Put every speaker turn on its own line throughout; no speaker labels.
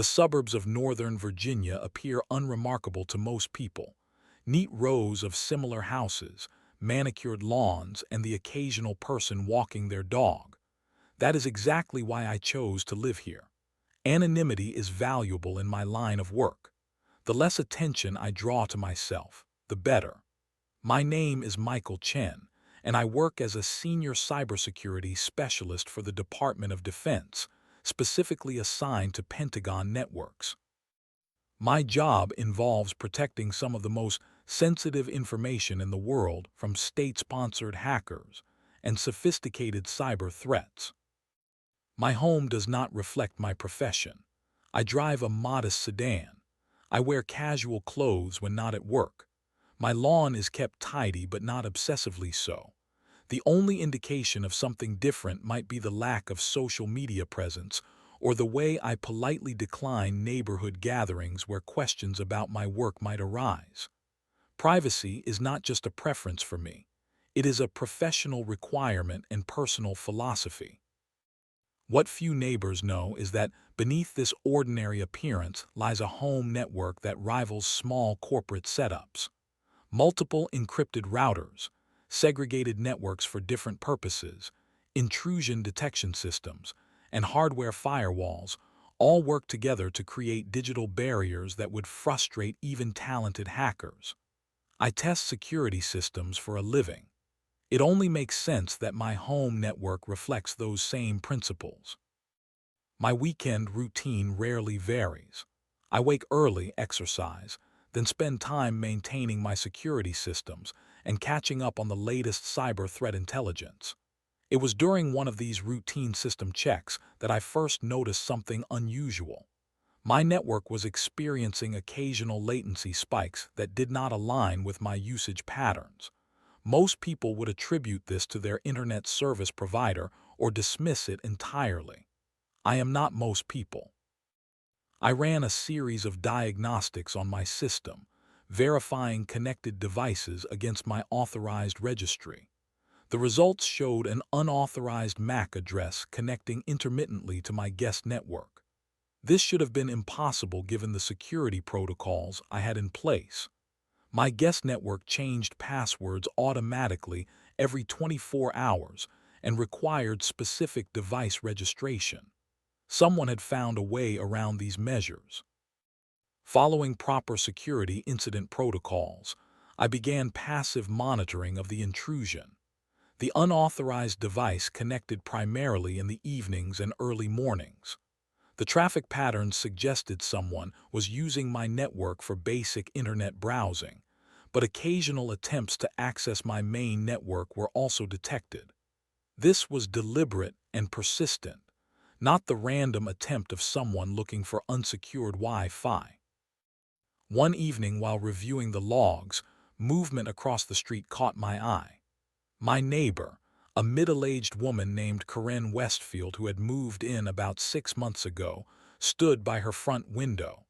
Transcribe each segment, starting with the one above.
The suburbs of Northern Virginia appear unremarkable to most people. Neat rows of similar houses, manicured lawns, and the occasional person walking their dog. That is exactly why I chose to live here. Anonymity is valuable in my line of work. The less attention I draw to myself, the better. My name is Michael Chen, and I work as a senior cybersecurity specialist for the Department of Defense, specifically assigned to Pentagon networks. My job involves protecting some of the most sensitive information in the world from state-sponsored hackers and sophisticated cyber threats. My home does not reflect my profession. I drive a modest sedan. I wear casual clothes when not at work. My lawn is kept tidy but not obsessively so. The only indication of something different might be the lack of social media presence or the way I politely decline neighborhood gatherings where questions about my work might arise. Privacy is not just a preference for me. It is a professional requirement and personal philosophy. What few neighbors know is that beneath this ordinary appearance lies a home network that rivals small corporate setups. Multiple encrypted routers, segregated networks for different purposes, intrusion detection systems, and hardware firewalls all work together to create digital barriers that would frustrate even talented hackers. I test security systems for a living. It only makes sense that my home network reflects those same principles. My weekend routine rarely varies. I wake early, exercise, then spend time maintaining my security systems and catching up on the latest cyber threat intelligence. It was during one of these routine system checks that I first noticed something unusual. My network was experiencing occasional latency spikes that did not align with my usage patterns. Most people would attribute this to their internet service provider or dismiss it entirely. I am not most people. I ran a series of diagnostics on my system, verifying connected devices against my authorized registry. The results showed an unauthorized MAC address connecting intermittently to my guest network. This should have been impossible given the security protocols I had in place. My guest network changed passwords automatically every 24 hours and required specific device registration. Someone had found a way around these measures. Following proper security incident protocols, I began passive monitoring of the intrusion. The unauthorized device connected primarily in the evenings and early mornings. The traffic patterns suggested someone was using my network for basic internet browsing, but occasional attempts to access my main network were also detected. This was deliberate and persistent, not the random attempt of someone looking for unsecured Wi-Fi. One evening while reviewing the logs, movement across the street caught my eye. My neighbor, a middle-aged woman named Karen Westfield who had moved in about 6 months ago, stood by her front window.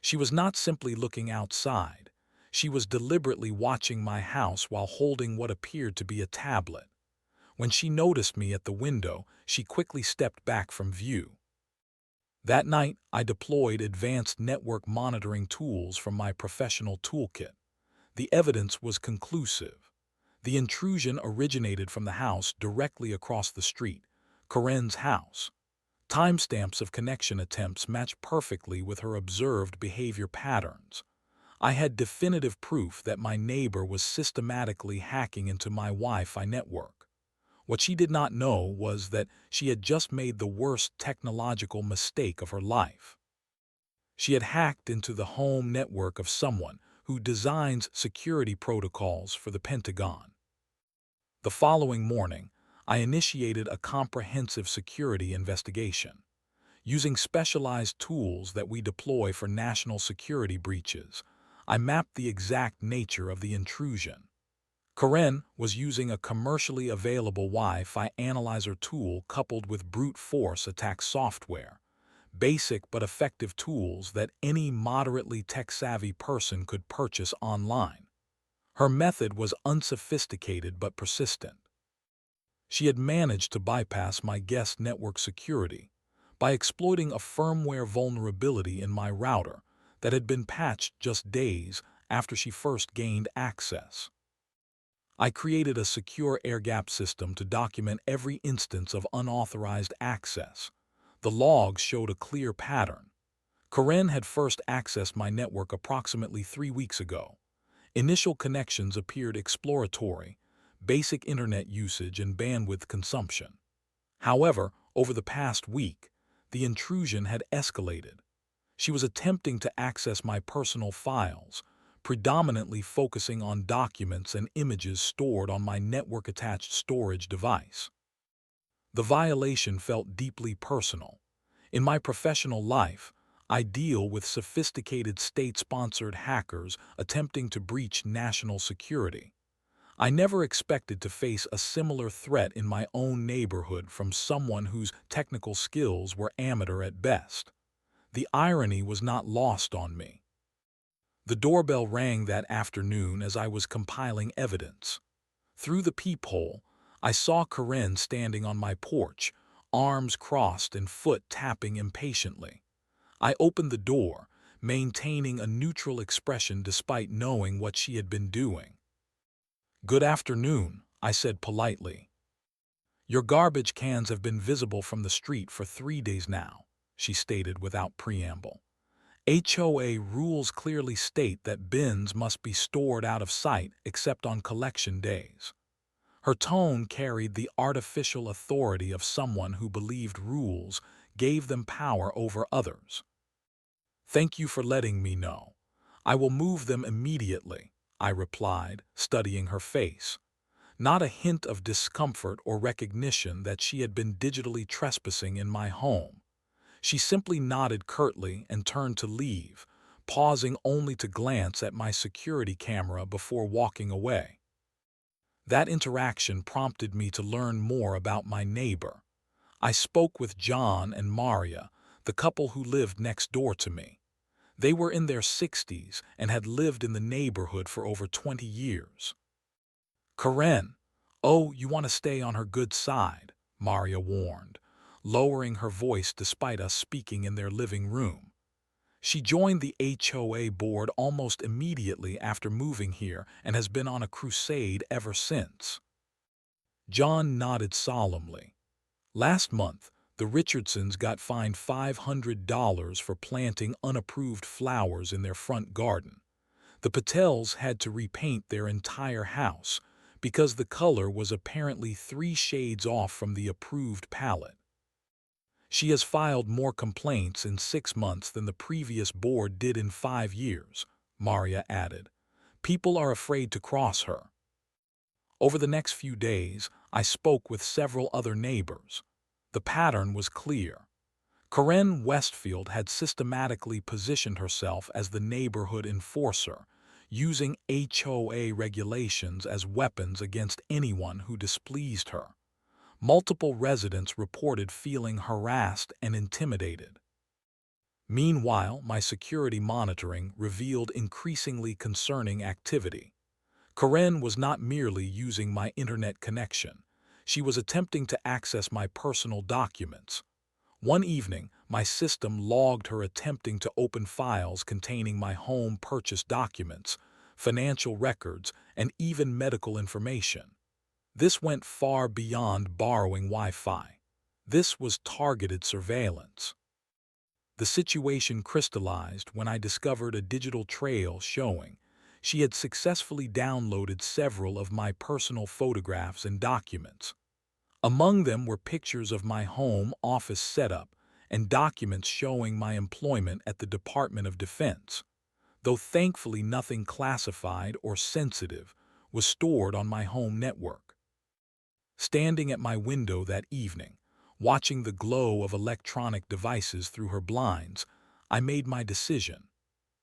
She was not simply looking outside. She was deliberately watching my house while holding what appeared to be a tablet. When she noticed me at the window, she quickly stepped back from view. That night, I deployed advanced network monitoring tools from my professional toolkit. The evidence was conclusive. The intrusion originated from the house directly across the street, Karen's house. Timestamps of connection attempts matched perfectly with her observed behavior patterns. I had definitive proof that my neighbor was systematically hacking into my Wi-Fi network. What she did not know was that she had just made the worst technological mistake of her life. She had hacked into the home network of someone who designs security protocols for the Pentagon. The following morning, I initiated a comprehensive security investigation. Using specialized tools that we deploy for national security breaches, I mapped the exact nature of the intrusion. Karen was using a commercially available Wi-Fi analyzer tool coupled with brute force attack software, basic but effective tools that any moderately tech-savvy person could purchase online. Her method was unsophisticated but persistent. She had managed to bypass my guest network security, by exploiting a firmware vulnerability in my router that had been patched just days after she first gained access. I created a secure air-gap system to document every instance of unauthorized access. The logs showed a clear pattern. Karen had first accessed my network approximately 3 weeks ago. Initial connections appeared exploratory, basic internet usage and bandwidth consumption. However, over the past week, the intrusion had escalated. She was attempting to access my personal files, predominantly focusing on documents and images stored on my network-attached storage device. The violation felt deeply personal. In my professional life, I deal with sophisticated state-sponsored hackers attempting to breach national security. I never expected to face a similar threat in my own neighborhood from someone whose technical skills were amateur at best. The irony was not lost on me. The doorbell rang that afternoon as I was compiling evidence. Through the peephole, I saw Karen standing on my porch, arms crossed and foot tapping impatiently. I opened the door, maintaining a neutral expression despite knowing what she had been doing. "Good afternoon," I said politely. "Your garbage cans have been visible from the street for 3 days now," she stated without preamble. HOA rules clearly state that bins must be stored out of sight except on collection days. Her tone carried the artificial authority of someone who believed rules gave them power over others. "Thank you for letting me know. I will move them immediately," I replied, studying her face. Not a hint of discomfort or recognition that she had been digitally trespassing in my home. She simply nodded curtly and turned to leave, pausing only to glance at my security camera before walking away. That interaction prompted me to learn more about my neighbor. I spoke with John and Maria, the couple who lived next door to me. They were in their 60s and had lived in the neighborhood for over 20 years. "Karen, oh, you want to stay on her good side," Maria warned, lowering her voice despite us speaking in their living room. She joined the HOA board almost immediately after moving here and has been on a crusade ever since. John nodded solemnly. Last month, the Richardsons got fined $500 for planting unapproved flowers in their front garden. The Patels had to repaint their entire house because the color was apparently 3 shades off from the approved palette. She has filed more complaints in 6 months than the previous board did in 5 years, Maria added. People are afraid to cross her. Over the next few days, I spoke with several other neighbors. The pattern was clear. Karen Westfield had systematically positioned herself as the neighborhood enforcer, using HOA regulations as weapons against anyone who displeased her. Multiple residents reported feeling harassed and intimidated. Meanwhile, my security monitoring revealed increasingly concerning activity. Karen was not merely using my internet connection. She was attempting to access my personal documents. One evening, my system logged her attempting to open files containing my home purchase documents, financial records, and even medical information. This went far beyond borrowing Wi-Fi. This was targeted surveillance. The situation crystallized when I discovered a digital trail showing she had successfully downloaded several of my personal photographs and documents. Among them were pictures of my home office setup and documents showing my employment at the Department of Defense, though thankfully nothing classified or sensitive was stored on my home network. Standing at my window that evening, watching the glow of electronic devices through her blinds, I made my decision.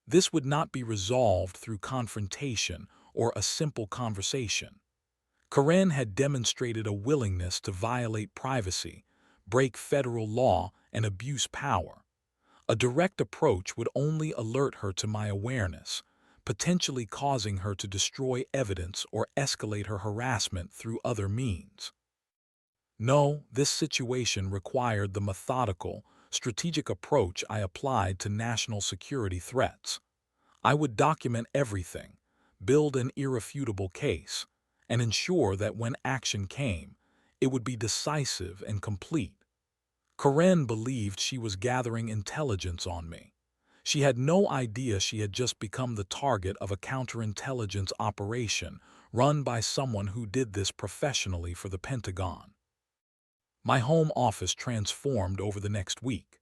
This would not be resolved through confrontation or a simple conversation. Karen had demonstrated a willingness to violate privacy, break federal law, and abuse power. A direct approach would only alert her to my awareness, potentially causing her to destroy evidence or escalate her harassment through other means. No, this situation required the methodical, strategic approach I applied to national security threats. I would document everything, build an irrefutable case, and ensure that when action came, it would be decisive and complete. Karen believed she was gathering intelligence on me. She had no idea she had just become the target of a counterintelligence operation run by someone who did this professionally for the Pentagon. My home office transformed over the next week.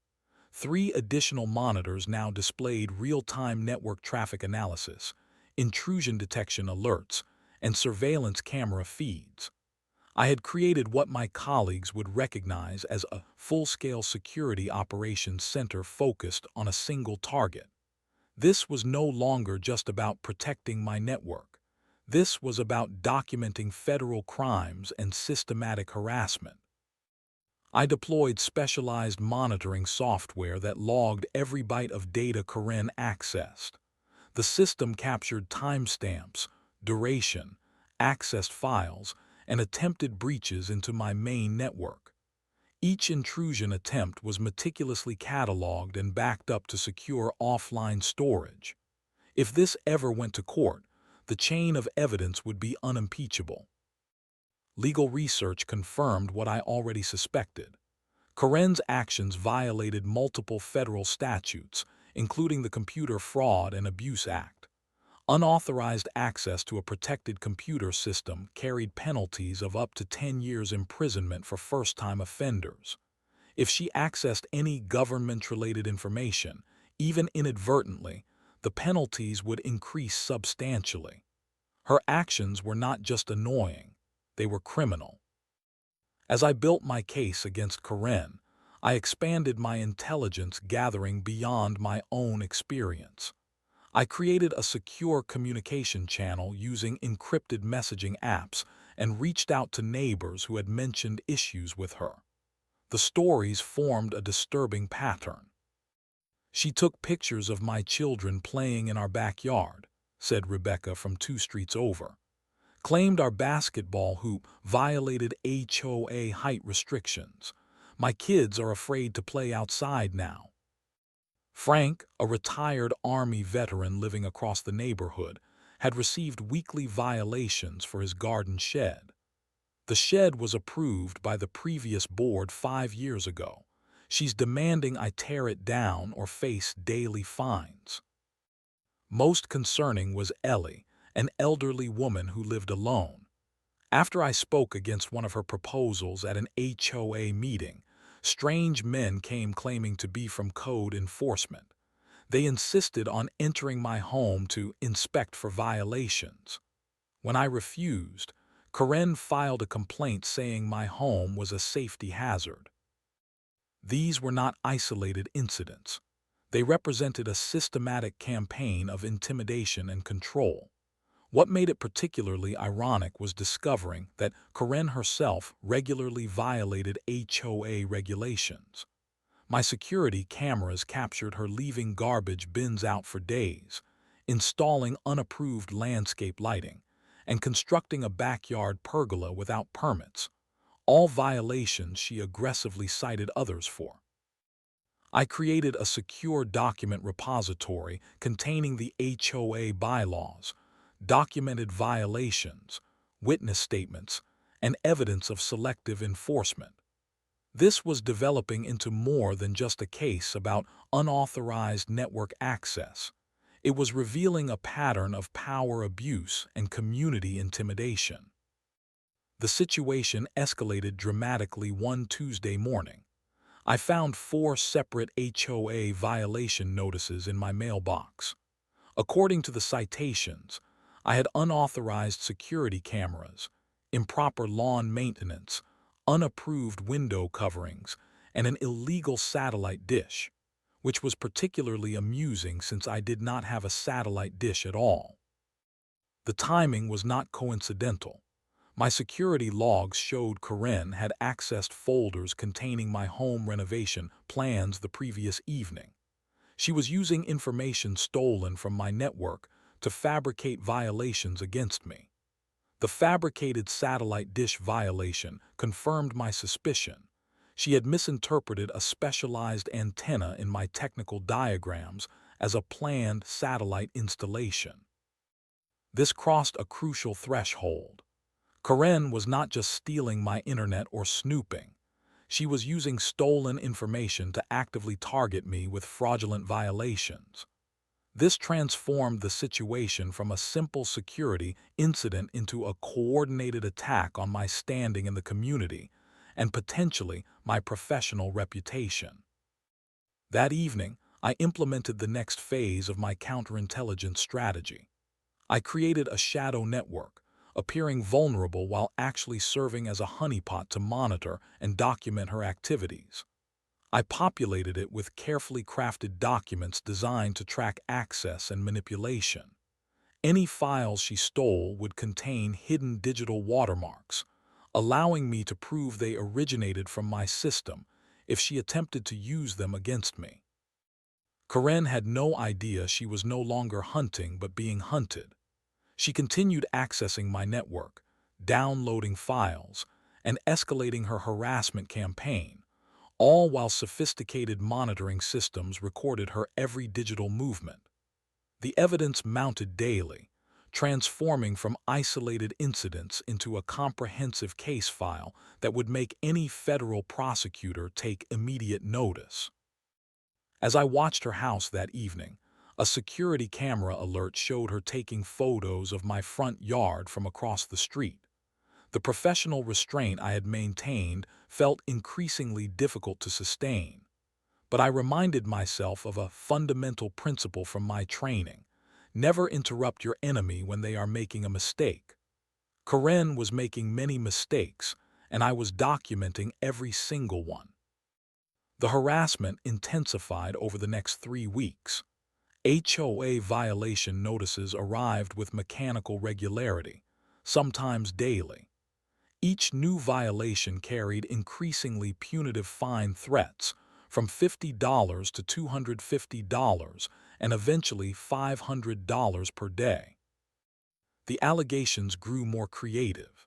3 additional monitors now displayed real-time network traffic analysis, intrusion detection alerts, and surveillance camera feeds. I had created what my colleagues would recognize as a full-scale security operations center focused on a single target. This was no longer just about protecting my network. This was about documenting federal crimes and systematic harassment. I deployed specialized monitoring software that logged every byte of data Karen accessed. The system captured timestamps, duration, accessed files, and attempted breaches into my main network. Each intrusion attempt was meticulously cataloged and backed up to secure offline storage. If this ever went to court, the chain of evidence would be unimpeachable. Legal research confirmed what I already suspected. Karen's actions violated multiple federal statutes, including the Computer Fraud and Abuse Act. Unauthorized access to a protected computer system carried penalties of up to 10 years imprisonment for first-time offenders. If she accessed any government-related information, even inadvertently, the penalties would increase substantially. Her actions were not just annoying, they were criminal. As I built my case against Karen, I expanded my intelligence gathering beyond my own experience. I created a secure communication channel using encrypted messaging apps and reached out to neighbors who had mentioned issues with her. The stories formed a disturbing pattern. "She took pictures of my children playing in our backyard," said Rebecca from 2 streets over. "Claimed our basketball hoop violated HOA height restrictions. My kids are afraid to play outside now." Frank, a retired Army veteran living across the neighborhood, had received weekly violations for his garden shed. The shed was approved by the previous board 5 years ago. She's demanding I tear it down or face daily fines. Most concerning was Ellie, an elderly woman who lived alone. After I spoke against one of her proposals at an HOA meeting, strange men came claiming to be from code enforcement. They insisted on entering my home to inspect for violations. When I refused, Karen filed a complaint saying my home was a safety hazard. These were not isolated incidents. They represented a systematic campaign of intimidation and control. What made it particularly ironic was discovering that Karen herself regularly violated HOA regulations. My security cameras captured her leaving garbage bins out for days, installing unapproved landscape lighting, and constructing a backyard pergola without permits, all violations she aggressively cited others for. I created a secure document repository containing the HOA bylaws, documented violations, witness statements, and evidence of selective enforcement. This was developing into more than just a case about unauthorized network access. It was revealing a pattern of power abuse and community intimidation. The situation escalated dramatically one Tuesday morning. I found 4 separate HOA violation notices in my mailbox. According to the citations, I had unauthorized security cameras, improper lawn maintenance, unapproved window coverings, and an illegal satellite dish, which was particularly amusing since I did not have a satellite dish at all. The timing was not coincidental. My security logs showed Karen had accessed folders containing my home renovation plans the previous evening. She was using information stolen from my network to fabricate violations against me. The fabricated satellite dish violation confirmed my suspicion. She had misinterpreted a specialized antenna in my technical diagrams as a planned satellite installation. This crossed a crucial threshold. Karen was not just stealing my internet or snooping. She was using stolen information to actively target me with fraudulent violations. This transformed the situation from a simple security incident into a coordinated attack on my standing in the community and potentially my professional reputation. That evening, I implemented the next phase of my counterintelligence strategy. I created a shadow network, appearing vulnerable while actually serving as a honeypot to monitor and document her activities. I populated it with carefully crafted documents designed to track access and manipulation. Any files she stole would contain hidden digital watermarks, allowing me to prove they originated from my system if she attempted to use them against me. Karen had no idea she was no longer hunting but being hunted. She continued accessing my network, downloading files, and escalating her harassment campaign, all while sophisticated monitoring systems recorded her every digital movement. The evidence mounted daily, transforming from isolated incidents into a comprehensive case file that would make any federal prosecutor take immediate notice. As I watched her house that evening, a security camera alert showed her taking photos of my front yard from across the street. The professional restraint I had maintained felt increasingly difficult to sustain, but I reminded myself of a fundamental principle from my training: never interrupt your enemy when they are making a mistake. Karen was making many mistakes, and I was documenting every single one. The harassment intensified over the next 3 weeks. HOA violation notices arrived with mechanical regularity, sometimes daily. Each new violation carried increasingly punitive fine threats, from $50 to $250 and eventually $500 per day. The allegations grew more creative.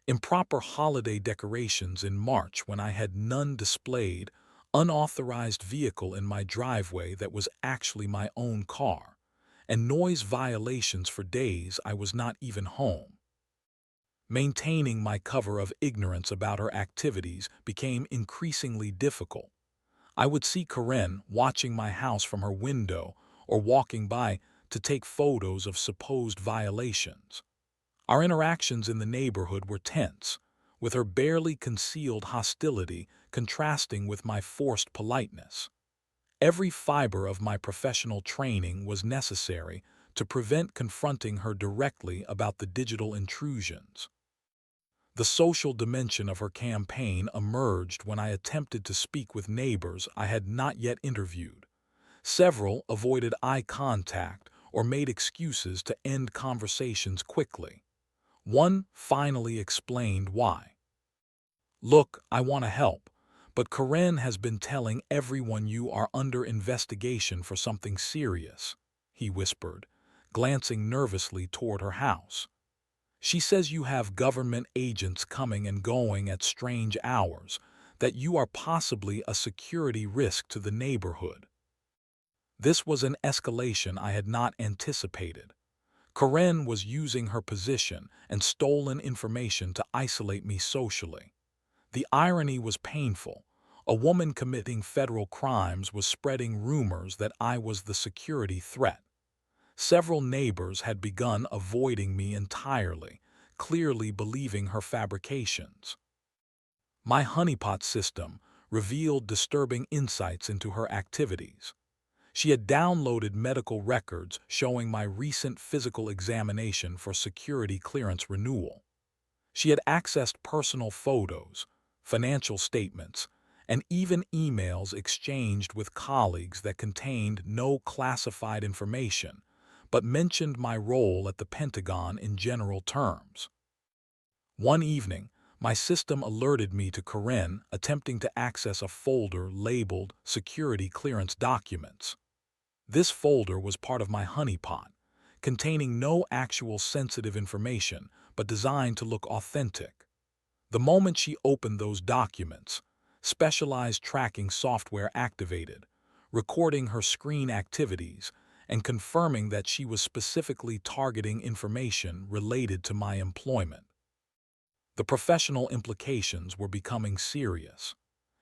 Improper holiday decorations in March when I had none displayed, unauthorized vehicle in my driveway that was actually my own car, and noise violations for days I was not even home. Maintaining my cover of ignorance about her activities became increasingly difficult. I would see Karen watching my house from her window or walking by to take photos of supposed violations. Our interactions in the neighborhood were tense, with her barely concealed hostility contrasting with my forced politeness. Every fiber of my professional training was necessary to prevent confronting her directly about the digital intrusions. The social dimension of her campaign emerged when I attempted to speak with neighbors I had not yet interviewed. Several avoided eye contact or made excuses to end conversations quickly. One finally explained why. "Look, I want to help, but Karen has been telling everyone you are under investigation for something serious," he whispered, glancing nervously toward her house. "She says you have government agents coming and going at strange hours, that you are possibly a security risk to the neighborhood." This was an escalation I had not anticipated. Karen was using her position and stolen information to isolate me socially. The irony was painful. A woman committing federal crimes was spreading rumors that I was the security threat. Several neighbors had begun avoiding me entirely, clearly believing her fabrications. My honeypot system revealed disturbing insights into her activities. She had downloaded medical records showing my recent physical examination for security clearance renewal. She had accessed personal photos, financial statements, and even emails exchanged with colleagues that contained no classified information, but mentioned my role at the Pentagon in general terms. One evening, my system alerted me to Karen attempting to access a folder labeled Security Clearance Documents. This folder was part of my honeypot, containing no actual sensitive information but designed to look authentic. The moment she opened those documents, specialized tracking software activated, recording her screen activities, and confirming that she was specifically targeting information related to my employment. The professional implications were becoming serious.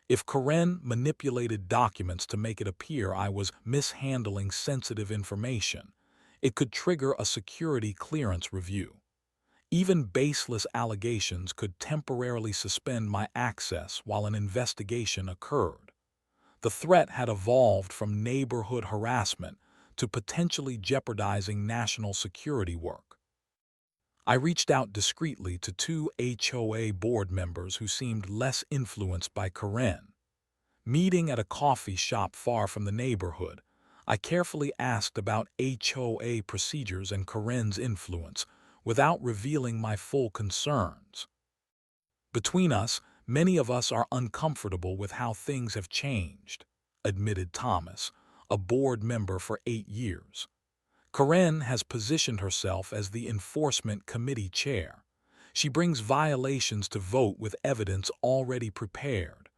If Karen manipulated documents to make it appear I was mishandling sensitive information, it could trigger a security clearance review. Even baseless allegations could temporarily suspend my access while an investigation occurred. The threat had evolved from neighborhood harassment to potentially jeopardizing national security work. I reached out discreetly to two HOA board members who seemed less influenced by Karen. Meeting at a coffee shop far from the neighborhood, I carefully asked about HOA procedures and Karen's influence, without revealing my full concerns. Between us, many of us are uncomfortable with how things have changed, admitted Thomas, a board member for 8 years. Karen has positioned herself as the enforcement committee chair. She brings violations to vote with evidence already prepared.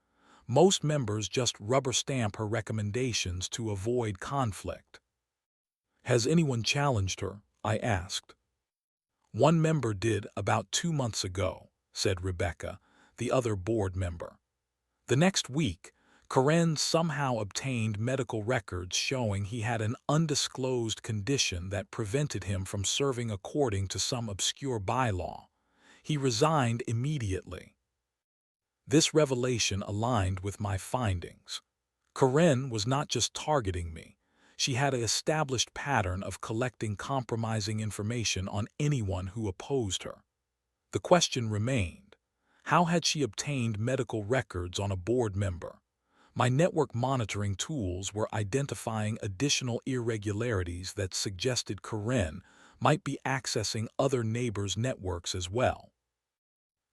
Most members just rubber stamp her recommendations to avoid conflict. Has anyone challenged her? I asked. One member did about 2 months ago, said Rebecca, the other board member. The next week, Karen somehow obtained medical records showing he had an undisclosed condition that prevented him from serving according to some obscure bylaw. He resigned immediately. This revelation aligned with my findings. Karen was not just targeting me. She had an established pattern of collecting compromising information on anyone who opposed her. The question remained, how had she obtained medical records on a board member? My network monitoring tools were identifying additional irregularities that suggested Karen might be accessing other neighbors' networks as well.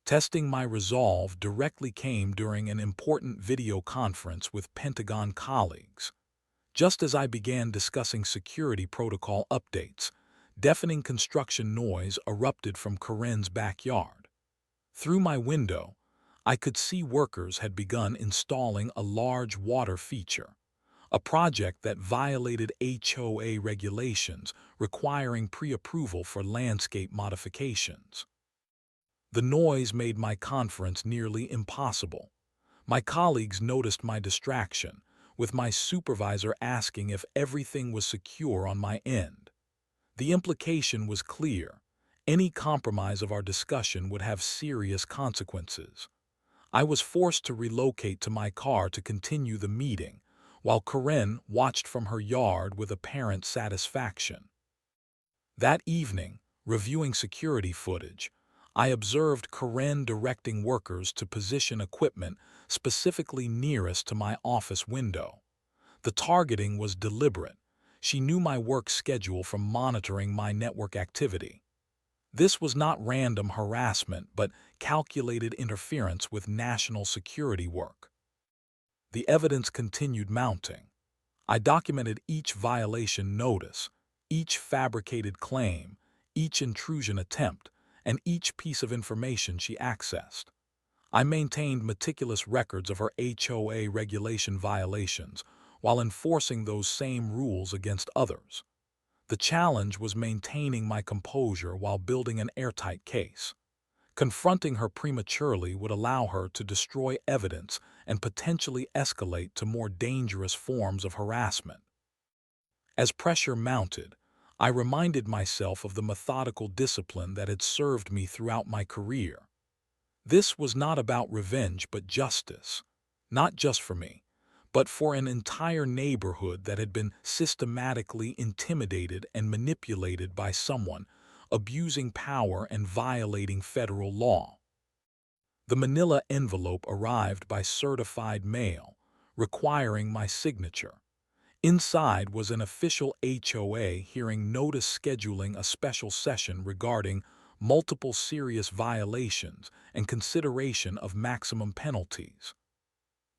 Testing my resolve directly came during an important video conference with Pentagon colleagues. Just as I began discussing security protocol updates, deafening construction noise erupted from Karen's backyard. Through my window, I could see workers had begun installing a large water feature, a project that violated HOA regulations requiring pre-approval for landscape modifications. The noise made my conference nearly impossible. My colleagues noticed my distraction, with my supervisor asking if everything was secure on my end. The implication was clear. Any compromise of our discussion would have serious consequences. I was forced to relocate to my car to continue the meeting, while Karen watched from her yard with apparent satisfaction. That evening, reviewing security footage, I observed Karen directing workers to position equipment specifically nearest to my office window. The targeting was deliberate. She knew my work schedule from monitoring my network activity. This was not random harassment, but calculated interference with national security work. The evidence continued mounting. I documented each violation notice, each fabricated claim, each intrusion attempt, and each piece of information she accessed. I maintained meticulous records of her HOA regulation violations while enforcing those same rules against others. The challenge was maintaining my composure while building an airtight case. Confronting her prematurely would allow her to destroy evidence and potentially escalate to more dangerous forms of harassment. As pressure mounted, I reminded myself of the methodical discipline that had served me throughout my career. This was not about revenge but justice, not just for me, but for an entire neighborhood that had been systematically intimidated and manipulated by someone abusing power and violating federal law. The manila envelope arrived by certified mail, requiring my signature. Inside was an official HOA hearing notice scheduling a special session regarding multiple serious violations and consideration of maximum penalties.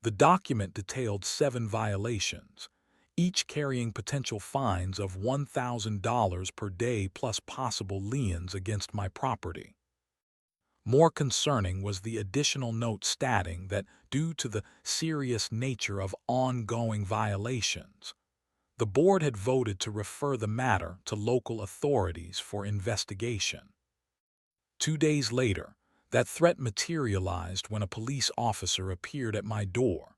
The document detailed 7 violations, each carrying potential fines of $1,000 per day plus possible liens against my property. More concerning was the additional note stating that due to the serious nature of ongoing violations, the board had voted to refer the matter to local authorities for investigation. 2 days later, that threat materialized when a police officer appeared at my door.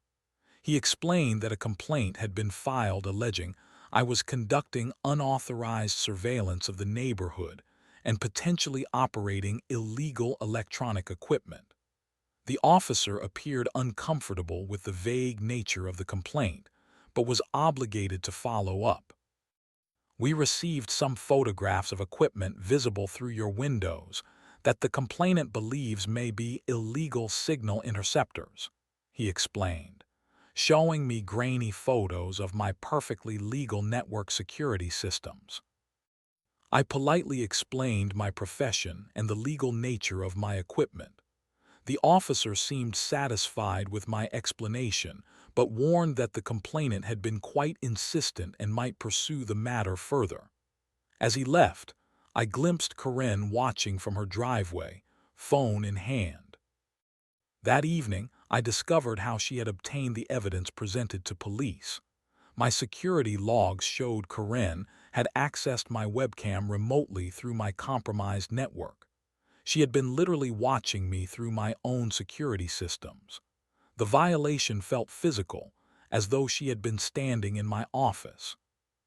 He explained that a complaint had been filed alleging I was conducting unauthorized surveillance of the neighborhood and potentially operating illegal electronic equipment. The officer appeared uncomfortable with the vague nature of the complaint, but was obligated to follow up. "We received some photographs of equipment visible through your windows that the complainant believes may be illegal signal interceptors," he explained, showing me grainy photos of my perfectly legal network security systems. I politely explained my profession and the legal nature of my equipment. The officer seemed satisfied with my explanation, but warned that the complainant had been quite insistent and might pursue the matter further. As he left, I glimpsed Karen watching from her driveway, phone in hand. That evening, I discovered how she had obtained the evidence presented to police. My security logs showed Karen had accessed my webcam remotely through my compromised network. She had been literally watching me through my own security systems. The violation felt physical, as though she had been standing in my office.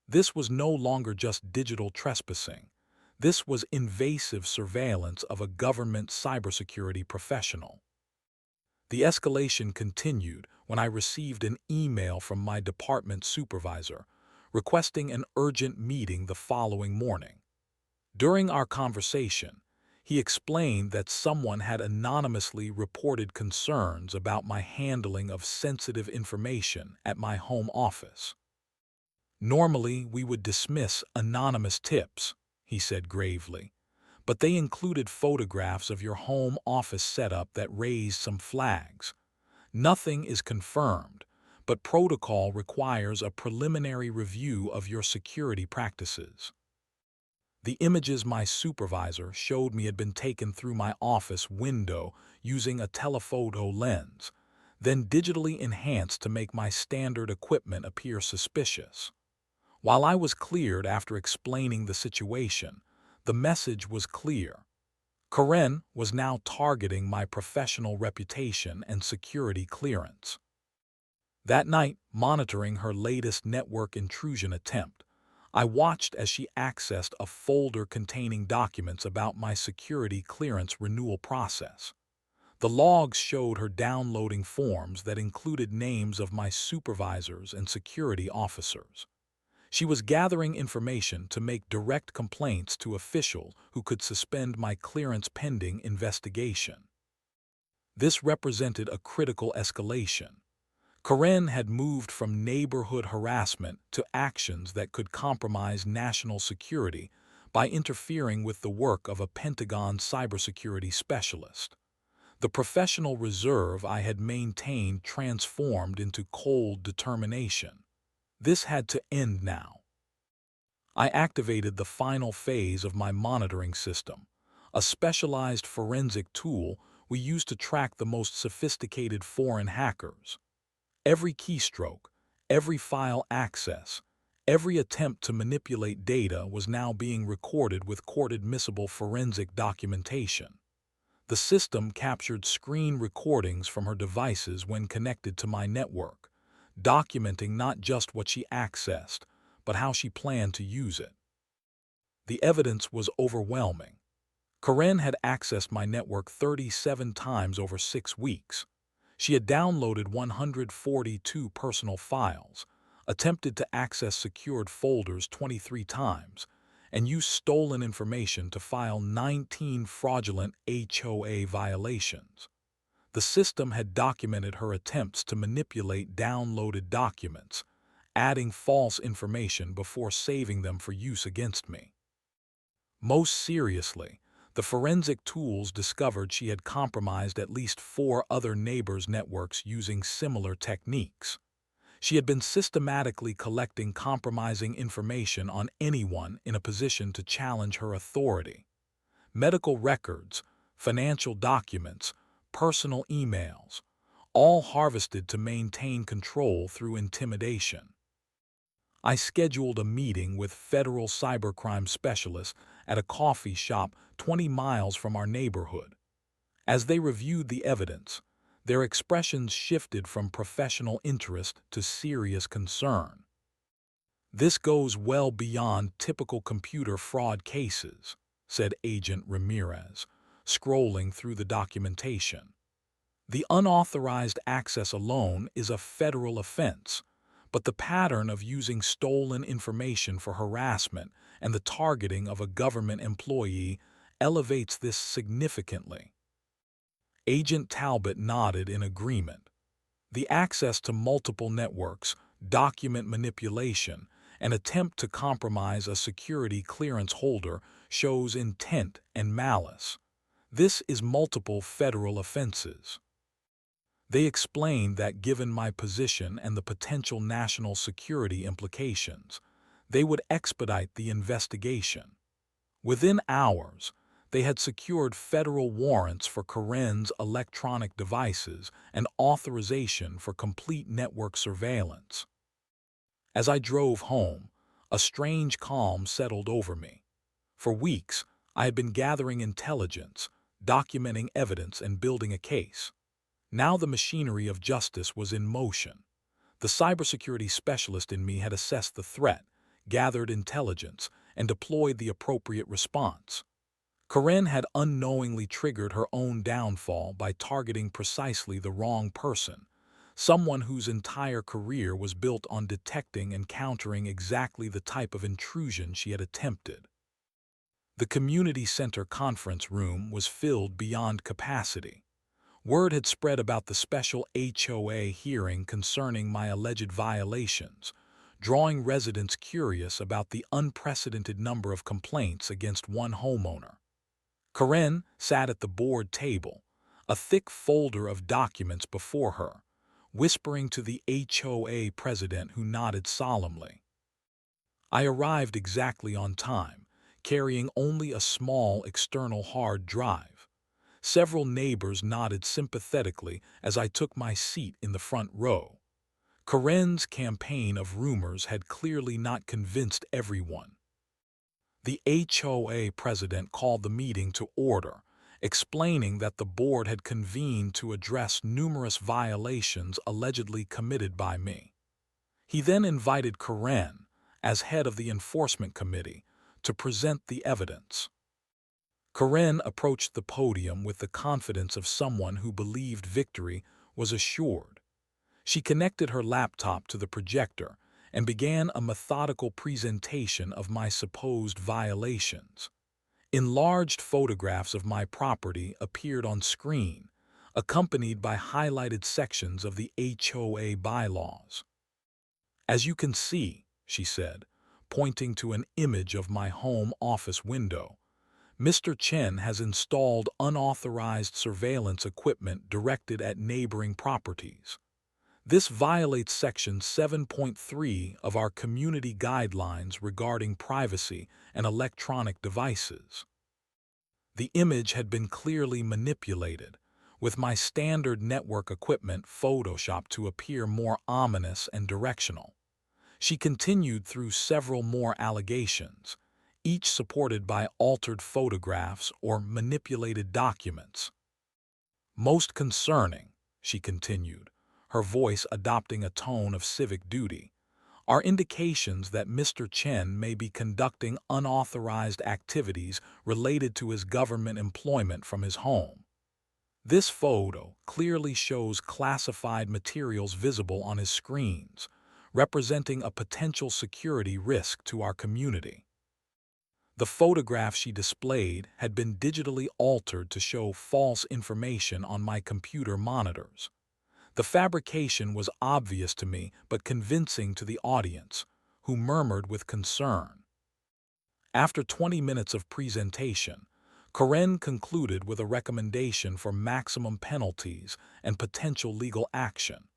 This was no longer just digital trespassing. This was invasive surveillance of a government cybersecurity professional. The escalation continued when I received an email from my department supervisor requesting an urgent meeting the following morning. During our conversation, he explained that someone had anonymously reported concerns about my handling of sensitive information at my home office. "Normally, we would dismiss anonymous tips," he said gravely, "but they included photographs of your home office setup that raised some flags. Nothing is confirmed, but protocol requires a preliminary review of your security practices." The images my supervisor showed me had been taken through my office window using a telephoto lens, then digitally enhanced to make my standard equipment appear suspicious. While I was cleared after explaining the situation, the message was clear. Karen was now targeting my professional reputation and security clearance. That night, monitoring her latest network intrusion attempt, I watched as she accessed a folder containing documents about my security clearance renewal process. The logs showed her downloading forms that included names of my supervisors and security officers. She was gathering information to make direct complaints to officials who could suspend my clearance pending investigation. This represented a critical escalation. Karen had moved from neighborhood harassment to actions that could compromise national security by interfering with the work of a Pentagon cybersecurity specialist. The professional reserve I had maintained transformed into cold determination. This had to end now. I activated the final phase of my monitoring system, a specialized forensic tool we use to track the most sophisticated foreign hackers. Every keystroke, every file access, every attempt to manipulate data was now being recorded with court-admissible forensic documentation. The system captured screen recordings from her devices when connected to my network, documenting not just what she accessed, but how she planned to use it. The evidence was overwhelming. Karen had accessed my network 37 times over 6 weeks. She had downloaded 142 personal files, attempted to access secured folders 23 times, and used stolen information to file 19 fraudulent HOA violations. The system had documented her attempts to manipulate downloaded documents, adding false information before saving them for use against me. Most seriously, the forensic tools discovered she had compromised at least 4 other neighbors' networks using similar techniques. She had been systematically collecting compromising information on anyone in a position to challenge her authority. Medical records, financial documents, personal emails, all harvested to maintain control through intimidation. I scheduled a meeting with federal cybercrime specialists at a coffee shop 20 miles from our neighborhood. As they reviewed the evidence, their expressions shifted from professional interest to serious concern. "This goes well beyond typical computer fraud cases," said Agent Ramirez, scrolling through the documentation. "The unauthorized access alone is a federal offense, but the pattern of using stolen information for harassment and the targeting of a government employee elevates this significantly." Agent Talbot nodded in agreement. "The access to multiple networks, document manipulation, and attempt to compromise a security clearance holder shows intent and malice. This is multiple federal offenses." They explained that given my position and the potential national security implications, they would expedite the investigation. Within hours, they had secured federal warrants for Karen's electronic devices and authorization for complete network surveillance. As I drove home, a strange calm settled over me. For weeks, I had been gathering intelligence, documenting evidence, and building a case. Now the machinery of justice was in motion. The cybersecurity specialist in me had assessed the threat, gathered intelligence, and deployed the appropriate response. Karen had unknowingly triggered her own downfall by targeting precisely the wrong person, someone whose entire career was built on detecting and countering exactly the type of intrusion she had attempted. The community center conference room was filled beyond capacity. Word had spread about the special HOA hearing concerning my alleged violations, drawing residents curious about the unprecedented number of complaints against one homeowner. Karen sat at the board table, a thick folder of documents before her, whispering to the HOA president, who nodded solemnly. I arrived exactly on time, carrying only a small external hard drive. Several neighbors nodded sympathetically as I took my seat in the front row. Karen's campaign of rumors had clearly not convinced everyone. The HOA president called the meeting to order, explaining that the board had convened to address numerous violations allegedly committed by me. He then invited Karen, as head of the enforcement committee, to present the evidence. Karen approached the podium with the confidence of someone who believed victory was assured. She connected her laptop to the projector and began a methodical presentation of my supposed violations. Enlarged photographs of my property appeared on screen, accompanied by highlighted sections of the HOA bylaws. "As you can see," she said, pointing to an image of my home office window, "Mr. Chen has installed unauthorized surveillance equipment directed at neighboring properties. This violates Section 7.3 of our community guidelines regarding privacy and electronic devices." The image had been clearly manipulated, with my standard network equipment photoshopped to appear more ominous and directional. She continued through several more allegations, each supported by altered photographs or manipulated documents. "Most concerning," she continued, her voice adopting a tone of civic duty, "are indications that Mr. Chen may be conducting unauthorized activities related to his government employment from his home. This photo clearly shows classified materials visible on his screens, representing a potential security risk to our community." The photograph she displayed had been digitally altered to show false information on my computer monitors. The fabrication was obvious to me but convincing to the audience, who murmured with concern. After 20 minutes of presentation, Karen concluded with a recommendation for maximum penalties and potential legal action.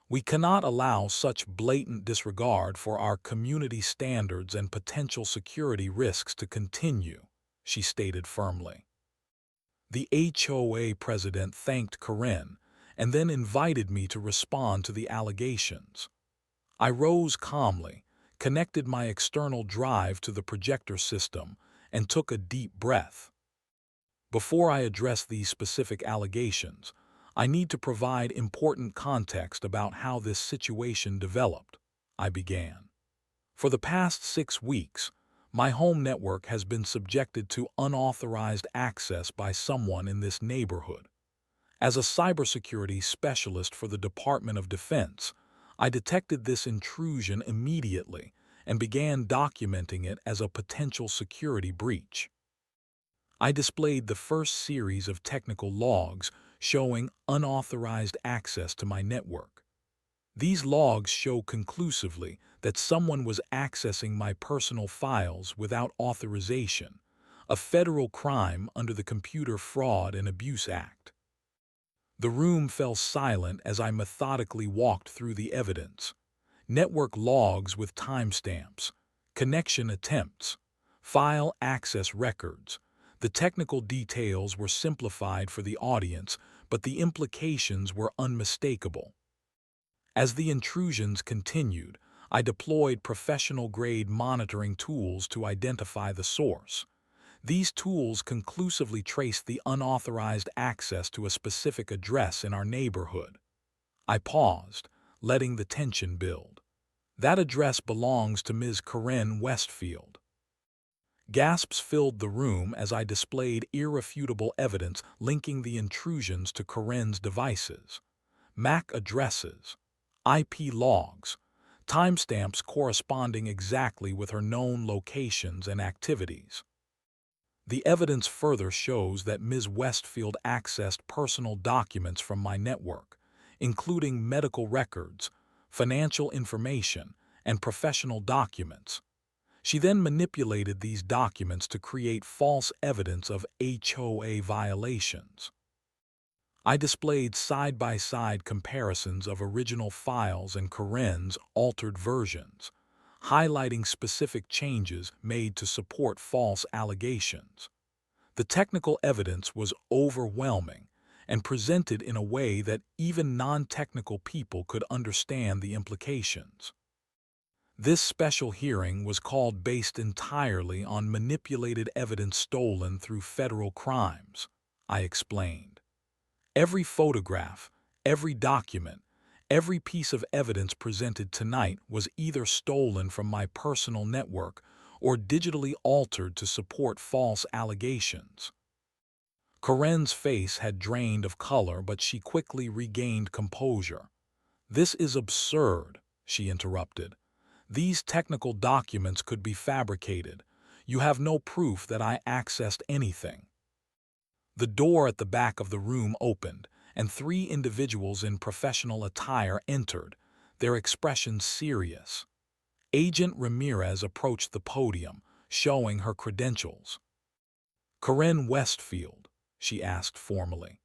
"We cannot allow such blatant disregard for our community standards and potential security risks to continue," she stated firmly. The HOA president thanked Karen and then invited me to respond to the allegations. I rose calmly, connected my external drive to the projector system, and took a deep breath. Before I address these specific allegations, I need to provide important context about how this situation developed, I began. For the past 6 weeks, my home network has been subjected to unauthorized access by someone in this neighborhood. As a cybersecurity specialist for the Department of Defense, I detected this intrusion immediately and began documenting it as a potential security breach. I displayed the first series of technical logs showing unauthorized access to my network. These logs show conclusively that someone was accessing my personal files without authorization, a federal crime under the Computer Fraud and Abuse Act. The room fell silent as I methodically walked through the evidence. Network logs with timestamps, connection attempts, file access records. The technical details were simplified for the audience, but the implications were unmistakable. As the intrusions continued, I deployed professional-grade monitoring tools to identify the source. These tools conclusively traced the unauthorized access to a specific address in our neighborhood. I paused, letting the tension build. That address belongs to Ms. Karen Westfield. Gasps filled the room as I displayed irrefutable evidence linking the intrusions to Karen's devices. MAC addresses, IP logs, timestamps corresponding exactly with her known locations and activities. The evidence further shows that Ms. Westfield accessed personal documents from my network, including medical records, financial information, and professional documents. She then manipulated these documents to create false evidence of HOA violations. I displayed side-by-side comparisons of original files and Karen's altered versions, highlighting specific changes made to support false allegations. The technical evidence was overwhelming and presented in a way that even non-technical people could understand the implications. This special hearing was called based entirely on manipulated evidence stolen through federal crimes, I explained. Every photograph, every document, every piece of evidence presented tonight was either stolen from my personal network or digitally altered to support false allegations. Karen's face had drained of color, but she quickly regained composure. "This is absurd," she interrupted. "These technical documents could be fabricated. You have no proof that I accessed anything." The door at the back of the room opened, and 3 individuals in professional attire entered, their expressions serious. Agent Ramirez approached the podium, showing her credentials. "Karen Westfield," she asked formally.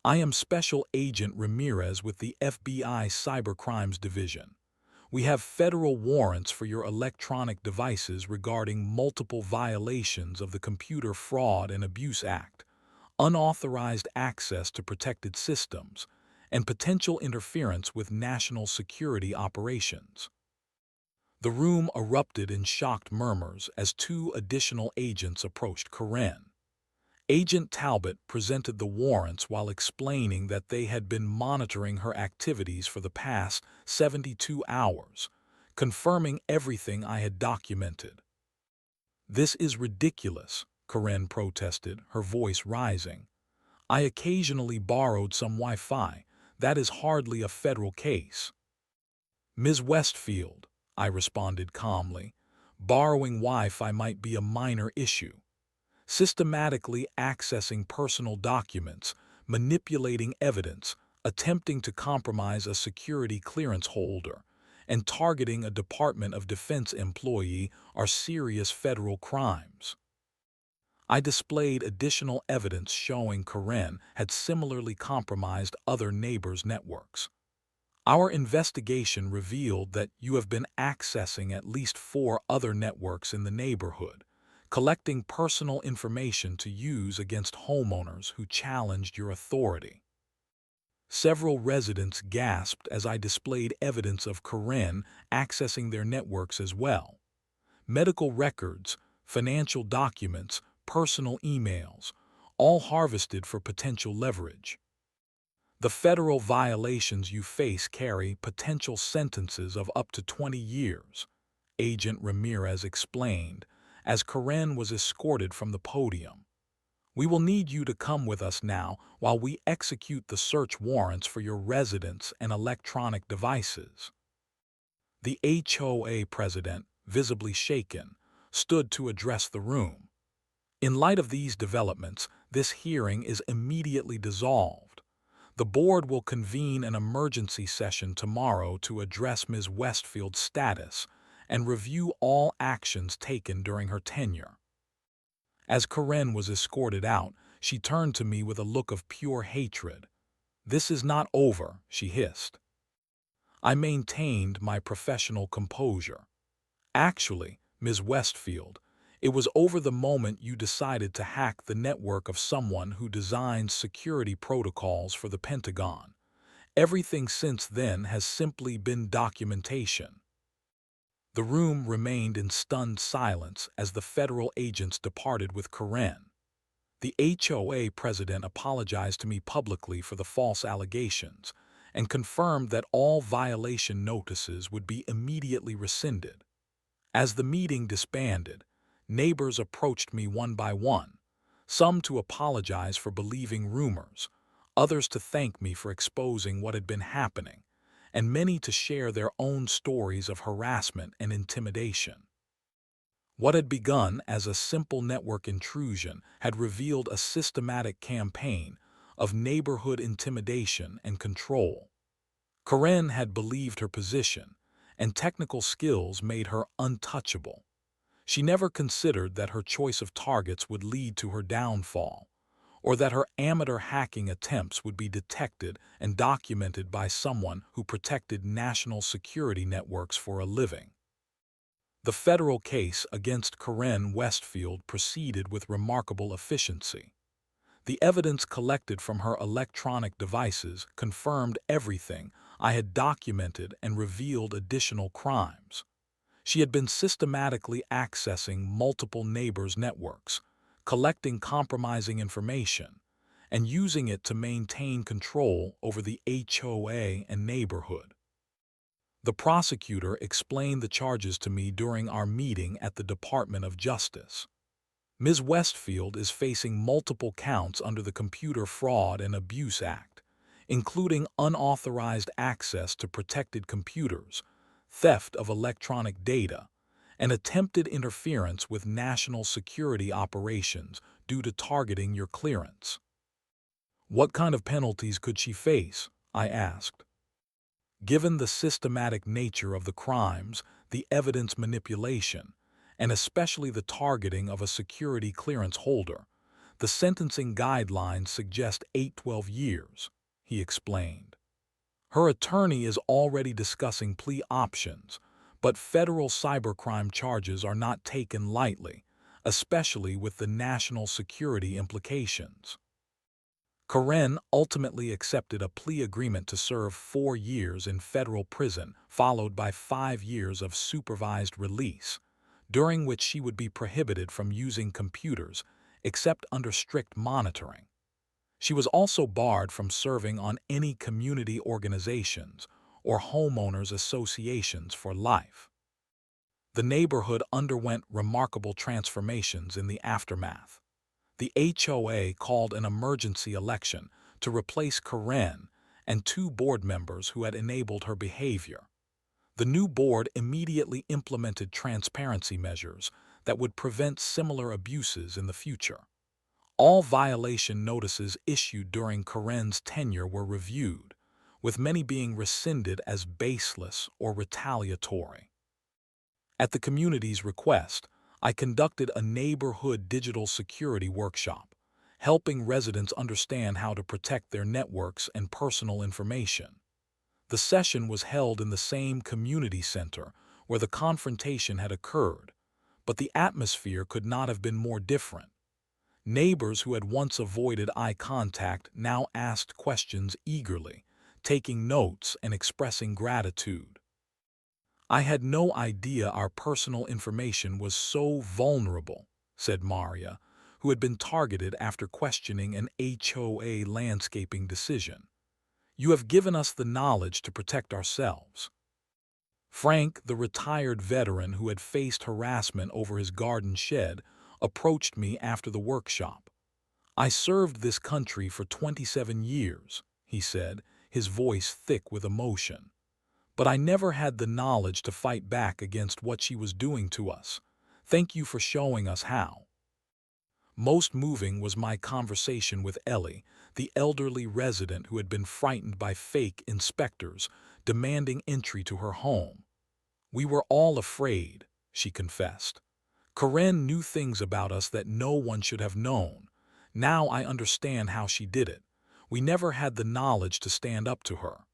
"I am Special Agent Ramirez with the FBI Cybercrimes Division. We have federal warrants for your electronic devices regarding multiple violations of the Computer Fraud and Abuse Act, unauthorized access to protected systems, and potential interference with national security operations." The room erupted in shocked murmurs as 2 additional agents approached Karen. Agent Talbot presented the warrants while explaining that they had been monitoring her activities for the past 72 hours, confirming everything I had documented. "This is ridiculous," Karen protested, her voice rising. "I occasionally borrowed some Wi-Fi. That is hardly a federal case." "Ms. Westfield," I responded calmly, "borrowing Wi-Fi might be a minor issue. Systematically accessing personal documents, manipulating evidence, attempting to compromise a security clearance holder, and targeting a Department of Defense employee are serious federal crimes." I displayed additional evidence showing Karen had similarly compromised other neighbors' networks. "Our investigation revealed that you have been accessing at least 4 other networks in the neighborhood, collecting personal information to use against homeowners who challenged your authority. Several residents gasped as I displayed evidence of Karen accessing their networks as well. Medical records, financial documents, personal emails, all harvested for potential leverage. The federal violations you face carry potential sentences of up to 20 years, Agent Ramirez explained, as Karen was escorted from the podium. We will need you to come with us now while we execute the search warrants for your residence and electronic devices. The HOA president, visibly shaken, stood to address the room. In light of these developments, this hearing is immediately dissolved. The board will convene an emergency session tomorrow to address Ms. Westfield's status and review all actions taken during her tenure. As Karen was escorted out, she turned to me with a look of pure hatred. "This is not over," she hissed. I maintained my professional composure. "Actually, Ms. Westfield, it was over the moment you decided to hack the network of someone who designs security protocols for the Pentagon. Everything since then has simply been documentation." The room remained in stunned silence as the federal agents departed with Karen. The HOA president apologized to me publicly for the false allegations and confirmed that all violation notices would be immediately rescinded. As the meeting disbanded, neighbors approached me one by one, some to apologize for believing rumors, others to thank me for exposing what had been happening, and many to share their own stories of harassment and intimidation. What had begun as a simple network intrusion had revealed a systematic campaign of neighborhood intimidation and control. Karen had believed her position, and technical skills made her untouchable. She never considered that her choice of targets would lead to her downfall, or that her amateur hacking attempts would be detected and documented by someone who protected national security networks for a living. The federal case against Karen Westfield proceeded with remarkable efficiency. The evidence collected from her electronic devices confirmed everything I had documented and revealed additional crimes. She had been systematically accessing multiple neighbors' networks, collecting compromising information, and using it to maintain control over the HOA and neighborhood. The prosecutor explained the charges to me during our meeting at the Department of Justice. Ms. Westfield is facing multiple counts under the Computer Fraud and Abuse Act, including unauthorized access to protected computers, theft of electronic data, and attempted interference with national security operations due to targeting your clearance. What kind of penalties could she face? I asked. Given the systematic nature of the crimes, the evidence manipulation, and especially the targeting of a security clearance holder, the sentencing guidelines suggest 8-12 years, he explained. Her attorney is already discussing plea options, but federal cybercrime charges are not taken lightly, especially with the national security implications. Karen ultimately accepted a plea agreement to serve 4 years in federal prison, followed by 5 years of supervised release, during which she would be prohibited from using computers except under strict monitoring. She was also barred from serving on any community organizations or homeowners associations for life. The neighborhood underwent remarkable transformations in the aftermath. The HOA called an emergency election to replace Karen and 2 board members who had enabled her behavior. The new board immediately implemented transparency measures that would prevent similar abuses in the future. All violation notices issued during Karen's tenure were reviewed, with many being rescinded as baseless or retaliatory. At the community's request, I conducted a neighborhood digital security workshop, helping residents understand how to protect their networks and personal information. The session was held in the same community center where the confrontation had occurred, But the atmosphere could not have been more different. Neighbors who had once avoided eye contact now asked questions eagerly, taking notes and expressing gratitude. "I had no idea our personal information was so vulnerable," said Maria, who had been targeted after questioning an HOA landscaping decision. "You have given us the knowledge to protect ourselves." Frank, the retired veteran who had faced harassment over his garden shed, approached me after the workshop. "I served this country for 27 years," he said, his voice thick with emotion. "But I never had the knowledge to fight back against what she was doing to us. Thank you for showing us how." Most moving was my conversation with Ellie, the elderly resident who had been frightened by fake inspectors demanding entry to her home. "We were all afraid," she confessed. "Karen knew things about us that no one should have known. Now I understand how she did it. We never had the knowledge to stand up to her."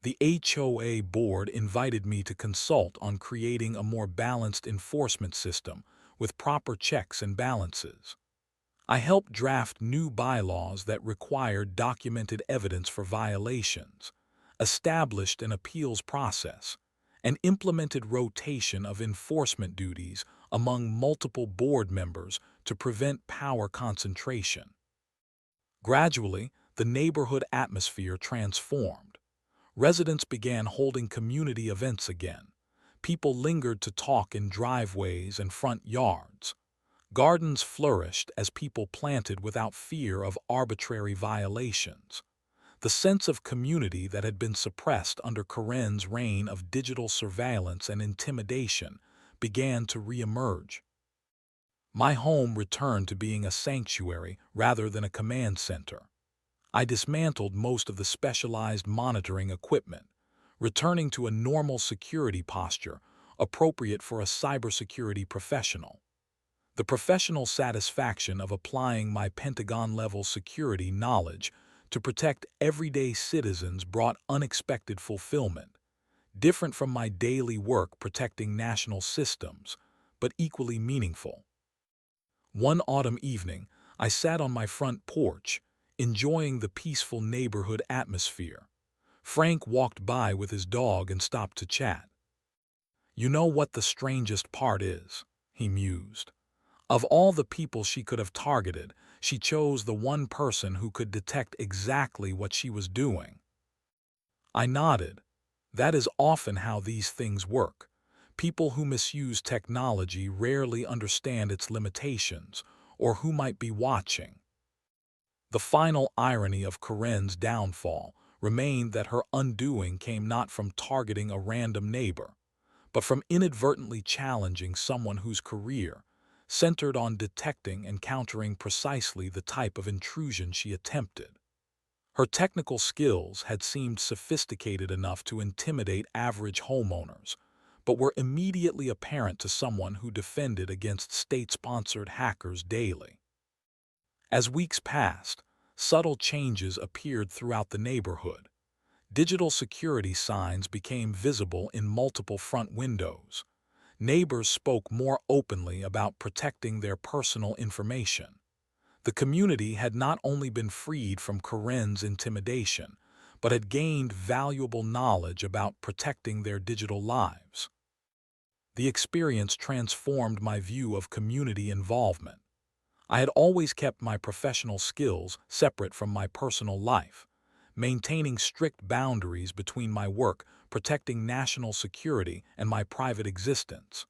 The HOA board invited me to consult on creating a more balanced enforcement system with proper checks and balances. I helped draft new bylaws that required documented evidence for violations, established an appeals process, and implemented rotation of enforcement duties among multiple board members to prevent power concentration. Gradually, the neighborhood atmosphere transformed. Residents began holding community events again. People lingered to talk in driveways and front yards. Gardens flourished as people planted without fear of arbitrary violations. The sense of community that had been suppressed under Karen's reign of digital surveillance and intimidation began to reemerge. My home returned to being a sanctuary rather than a command center. I dismantled most of the specialized monitoring equipment, returning to a normal security posture appropriate for a cybersecurity professional. The professional satisfaction of applying my Pentagon-level security knowledge to protect everyday citizens brought unexpected fulfillment, different from my daily work protecting national systems, but equally meaningful. One autumn evening, I sat on my front porch, enjoying the peaceful neighborhood atmosphere. Frank walked by with his dog and stopped to chat. "You know what the strangest part is?" he mused. "Of all the people she could have targeted, she chose the one person who could detect exactly what she was doing." I nodded. That is often how these things work. People who misuse technology rarely understand its limitations or who might be watching. The final irony of Karen's downfall remained that her undoing came not from targeting a random neighbor, but from inadvertently challenging someone whose career centered on detecting and countering precisely the type of intrusion she attempted. Her technical skills had seemed sophisticated enough to intimidate average homeowners, but were immediately apparent to someone who defended against state-sponsored hackers daily. As weeks passed, subtle changes appeared throughout the neighborhood. Digital security signs became visible in multiple front windows. Neighbors spoke more openly about protecting their personal information. The community had not only been freed from Karen's intimidation, but had gained valuable knowledge about protecting their digital lives. The experience transformed my view of community involvement. I had always kept my professional skills separate from my personal life, maintaining strict boundaries between my work, protecting national security, and my private existence.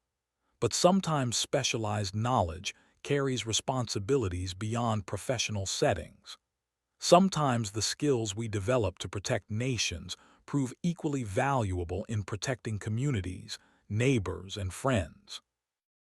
But sometimes specialized knowledge carries responsibilities beyond professional settings. Sometimes the skills we develop to protect nations prove equally valuable in protecting communities, neighbors, and friends.